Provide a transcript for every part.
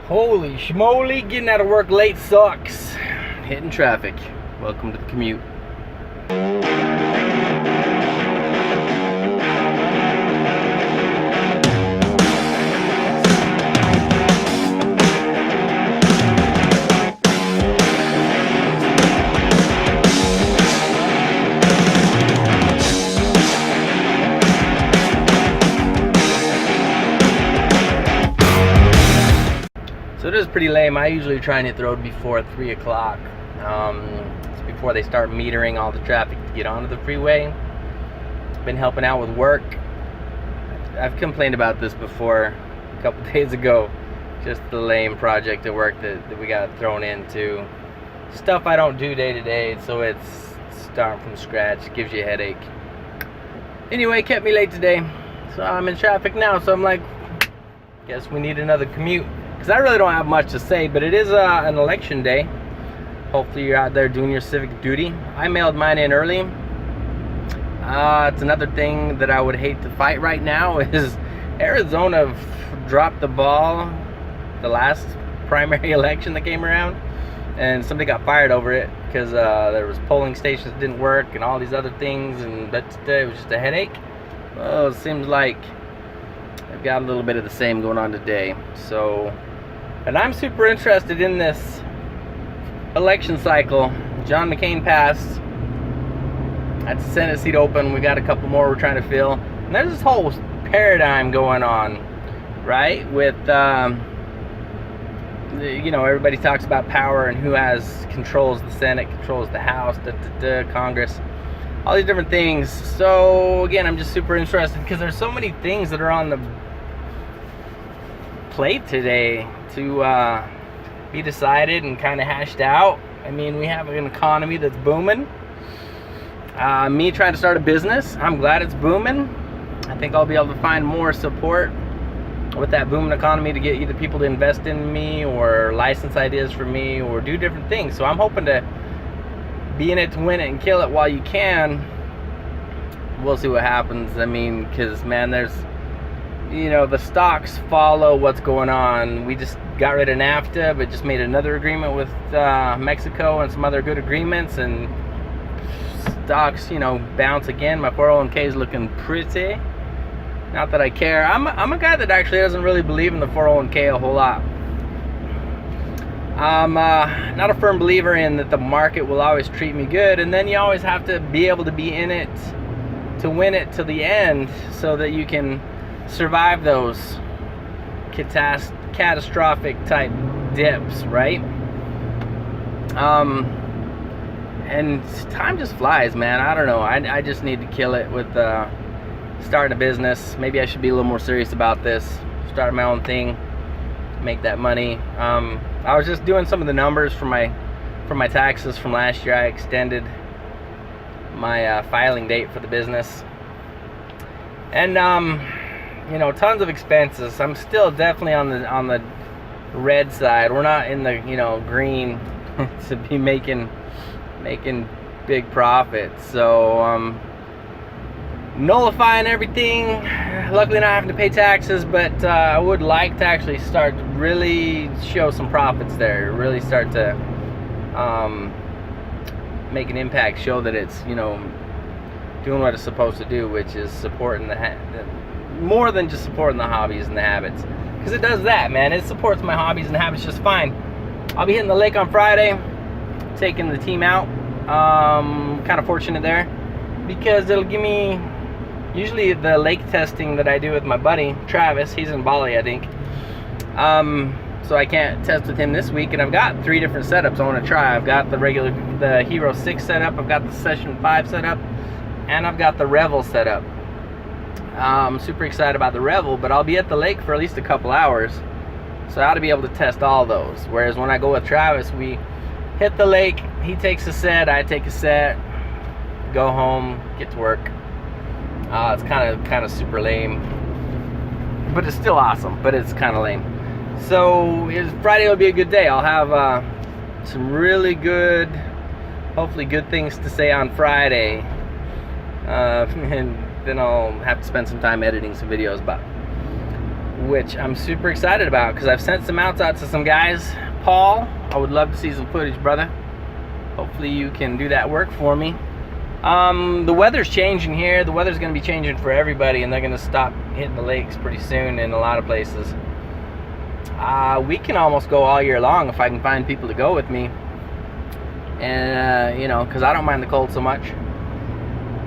Holy schmoly, getting out of work late sucks. Hitting traffic. Welcome to the commute. So it is pretty lame. I usually try and hit the road before 3 o'clock. It's before they start metering all the traffic to get onto the freeway. Been helping out with work. I've complained about this before a couple days ago. Just the lame project at work that we got thrown into. Stuff I don't do day to day, so it's starting from scratch. Gives you a headache. Anyway, kept me late today. So I'm in traffic now, so I'm like, guess we need another commute. Because I really don't have much to say, but it is an election day. Hopefully you're out there doing your civic duty. I mailed mine in early. It's another thing that I would hate to fight right now is Arizona dropped the ball the last primary election that came around, and somebody got fired over it because there was polling stations that didn't work and all these other things, and it was just a headache. Well, it seems like I've got a little bit of the same going on today. So, and I'm super interested in this election cycle. John McCain passed. That's the Senate seat open. We got a couple more we're trying to fill. And there's this whole paradigm going on, right? With, you know, everybody talks about power and who controls the Senate, controls the House, Congress, all these different things. So, again, I'm just super interested because there's so many things that are on the plate today to be decided and kind of hashed out. I mean, we have an economy that's booming. Me trying to start a business, I'm glad it's booming. I think I'll be able to find more support with that booming economy to get either people to invest in me or license ideas for me or do different things. So I'm hoping to be in it to win it and kill it while you can. We'll see what happens. I mean, because, man, there's, you know, the stocks follow what's going on. We just got rid of NAFTA, but just made another agreement with Mexico and some other good agreements, and stocks, you know, bounce again. My 401k is looking pretty. Not that I care. I'm a guy that actually doesn't really believe in the 401k a whole lot. I'm not a firm believer in that the market will always treat me good, and then you always have to be able to be in it to win it to the end so that you can survive those catastrophic type dips, right? And time just flies, man. I don't know. I just need to kill it with starting a business. Maybe I should be a little more serious about this. Start my own thing, make that money. I was just doing some of the numbers for my taxes from last year. I extended my filing date for the business, and you know, tons of expenses. I'm still definitely on the red side. We're not in the, you know, green to be making big profits. So nullifying everything, luckily not having to pay taxes, but I would like to actually start to really show some profits there, really start to make an impact, show that it's, you know, doing what it's supposed to do, which is supporting more than just supporting the hobbies and the habits, because it does that, man. It supports my hobbies and habits just fine. I'll be hitting the lake on Friday, taking the team out. Kind of fortunate there because it'll give me, usually the lake testing that I do with my buddy Travis, he's in Bali, I think, so I can't test with him this week, and I've got 3 different setups I want to try. I've got the Hero 6 setup, I've got the Session 5 setup, and I've got the Revel setup. I'm super excited about the Revel, but I'll be at the lake for at least a couple hours, so I ought to be able to test all those. Whereas when I go with Travis, we hit the lake, he takes a set, I take a set, go home, get to work. It's kind of super lame, but it's still awesome, but it's kind of lame. So Friday will be a good day. I'll have some really good, hopefully good things to say on Friday, and then I'll have to spend some time editing some videos. But which I'm super excited about because I've sent some mounts out to some guys. Paul, I would love to see some footage, brother. Hopefully you can do that work for me. The weather's changing here. The weather's going to be changing for everybody, and they're going to stop hitting the lakes pretty soon in a lot of places. We can almost go all year long if I can find people to go with me. And, you know, because I don't mind the cold so much.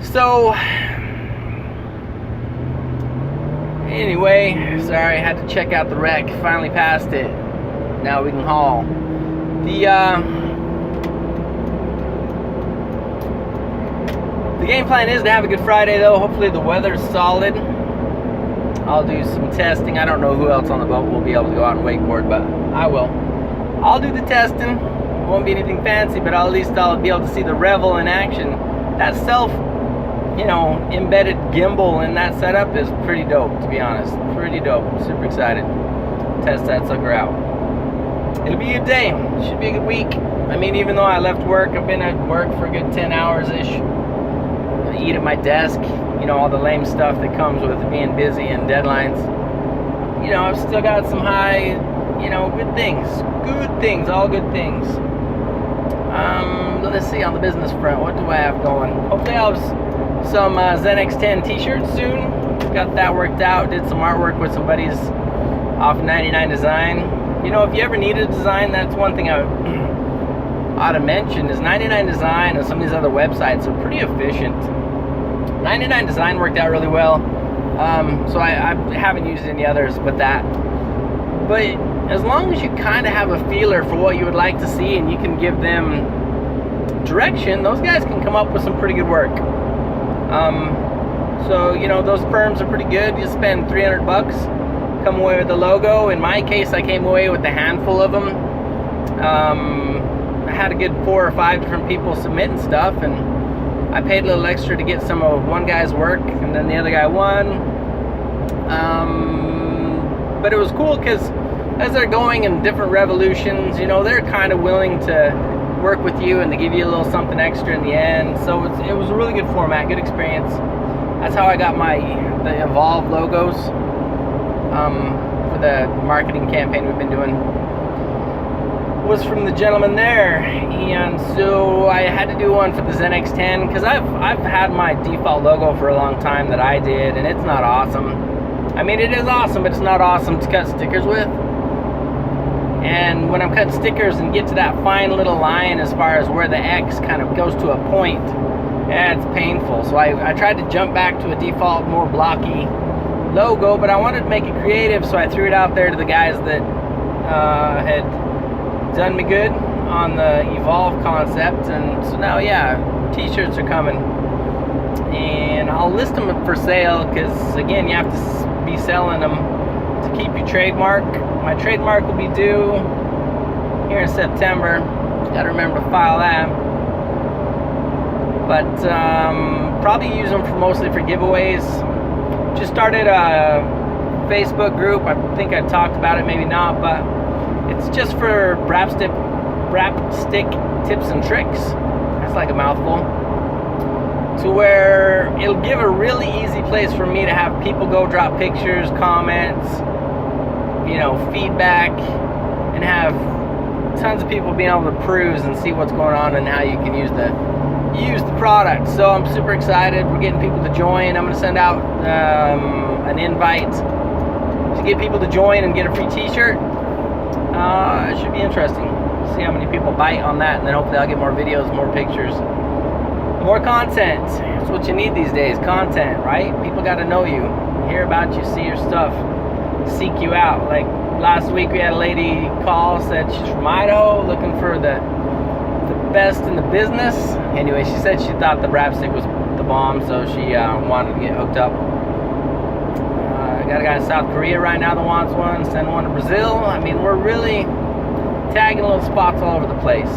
So, anyway, sorry, I had to check out the wreck. Finally passed it. Now we can haul. The game plan is to have a good Friday, though. Hopefully the weather's solid. I'll do some testing. I don't know who else on the boat will be able to go out and wakeboard, but I will. I'll do the testing. It won't be anything fancy, but at least I'll be able to see the Revel in action. That embedded gimbal in that setup is pretty dope, to be honest. Pretty dope. I'm super excited. Test that sucker out. It'll be a good day. Should be a good week. I mean, even though I left work, I've been at work for a good 10 hours-ish. I eat at my desk. You know, all the lame stuff that comes with being busy and deadlines. You know, I've still got some high, good things. Good things, all good things. Let's see, on the business front, what do I have going? Hopefully I'll have some Zen X10 t-shirts soon. Got that worked out. Did some artwork with some buddies off 99 Design. You know, if you ever need a design, that's one thing I ought to mention, is 99 Design and some of these other websites are pretty efficient. 99 Design worked out really well, so I haven't used any others but that. But as long as you kind of have a feeler for what you would like to see and you can give them direction, those guys can come up with some pretty good work. So, you know, those firms are pretty good. You spend 300 bucks, come away with the logo. In my case, I came away with a handful of them. I had a good 4 or 5 different people submitting stuff, and I paid a little extra to get some of one guy's work, and then the other guy won. But it was cool because as they're going in different revolutions, you know, they're kind of willing to work with you and to give you a little something extra in the end. So it was a really good format, good experience. That's how I got the Evolve logos for the marketing campaign we've been doing. Was from the gentleman there, and so I had to do one for the Zen X10 because I've had my default logo for a long time that I did, and it's not awesome. I mean, it is awesome, but it's not awesome to cut stickers with. And when I'm cutting stickers and get to that fine little line as far as where the X kind of goes to a point, yeah, it's painful. So I tried to jump back to a default, more blocky logo, but I wanted to make it creative, so I threw it out there to the guys that had done me good on the Evolve concept. And so now, yeah, t-shirts are coming, and I'll list them for sale because, again, you have to be selling them to keep your trademark. My trademark will be due here in September. Gotta remember to file that. But probably use them mostly for giveaways. Just started a Facebook group. I think I talked about it, maybe not, but it's just for brap stick tips and tricks. That's like a mouthful. To where it'll give a really easy place for me to have people go drop pictures, comments, feedback, and have tons of people being able to peruse and see what's going on and how you can use the product. So I'm super excited. We're getting people to join. I'm going to send out an invite to get people to join and get a free t-shirt. It should be interesting. See how many people bite on that, and then hopefully I'll get more videos, more pictures, more content. That's what you need these days, content, right? People got to know you, hear about you, see your stuff, seek you out. Like last week we had a lady call, said she's from Idaho, looking for the best in the business. Anyway, she said she thought the brap stick was the bomb, so she wanted to get hooked up. I got a guy in South Korea right now that wants one, send one to Brazil. I mean, we're really tagging little spots all over the place.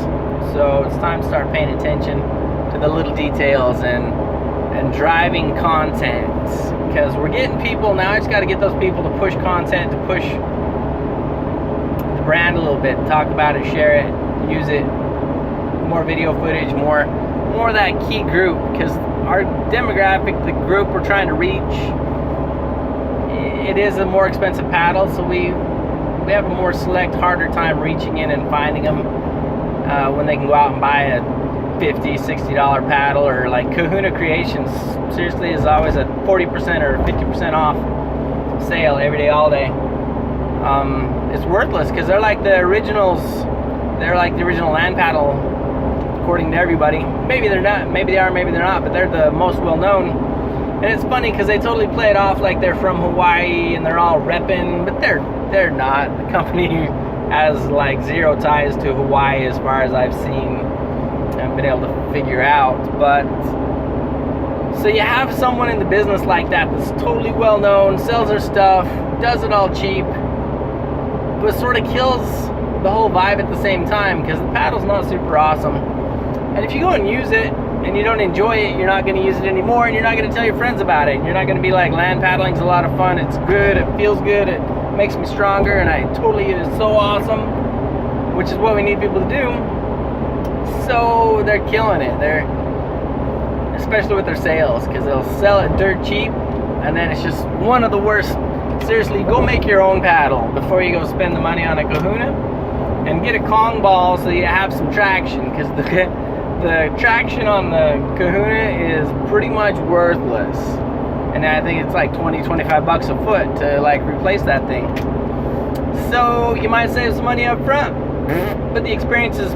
So it's time to start paying attention to the little details and driving content, because we're getting people now. I just got to get those people to push content, to push the brand a little bit, talk about it, share it, use it, more video footage, more of that key group, because our demographic, the group we're trying to reach, it is a more expensive paddle, so we have a more select, harder time reaching in and finding them when they can go out and buy a $50, $60 paddle, or like Kahuna Creations seriously is always a 40% or 50% off sale every day, all day. It's worthless because they're like the originals. They're like the original land paddle, according to everybody. Maybe they're not, maybe they are, maybe they're not, but they're the most well known. And it's funny because they totally play it off like they're from Hawaii and they're all repping, but they're not. The company has like zero ties to Hawaii as far as I've seen and been able to figure out. But so you have someone in the business like that that's totally well known, sells their stuff, does it all cheap, but sort of kills the whole vibe at the same time because the paddle's not super awesome. And if you go and use it and you don't enjoy it, you're not going to use it anymore, and you're not going to tell your friends about it. You're not going to be like, land paddling's a lot of fun, it's good, it feels good, it makes me stronger, and it is so awesome, which is what we need people to do. So they're killing it. They're, especially with their sales, because they'll sell it dirt cheap, and then it's just one of the worst. Seriously, go make your own paddle before you go spend the money on a Kahuna, and get a Kong ball so you have some traction, because the traction on the Kahuna is pretty much worthless, and I think it's like 20-25 bucks a foot to like replace that thing. So you might save some money up front, but the experience is,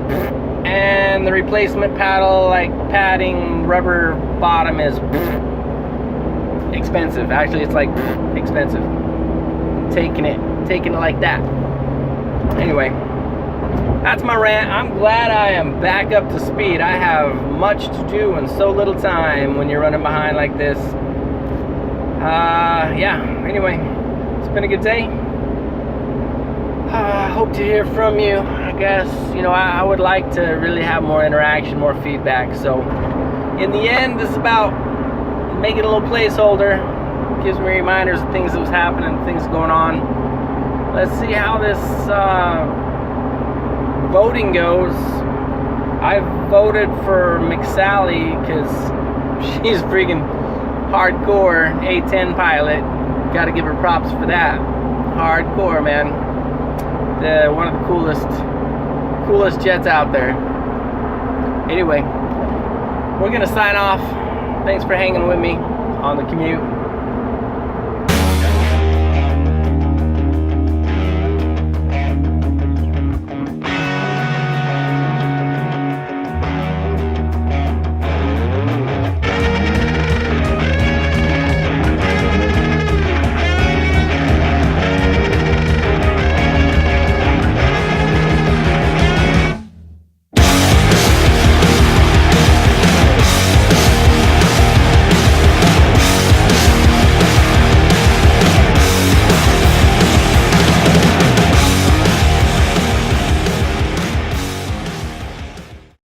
and the replacement paddle, like padding, rubber bottom, is expensive. Actually, it's like expensive. Taking it like that. Anyway, that's my rant. I'm glad I am back up to speed. I have much to do in so little time when you're running behind like this. Yeah, anyway, it's been a good day. Hope to hear from you. I guess, you know, I would like to really have more interaction, more feedback. So in the end, this is about making a little placeholder. Gives me reminders of things that was happening, things going on. Let's see how this voting goes. I voted for McSally because she's freaking hardcore A-10 pilot. Gotta give her props for that. Hardcore, man. One of the coolest jets out there. Anyway, we're gonna sign off. Thanks for hanging with me on the commute.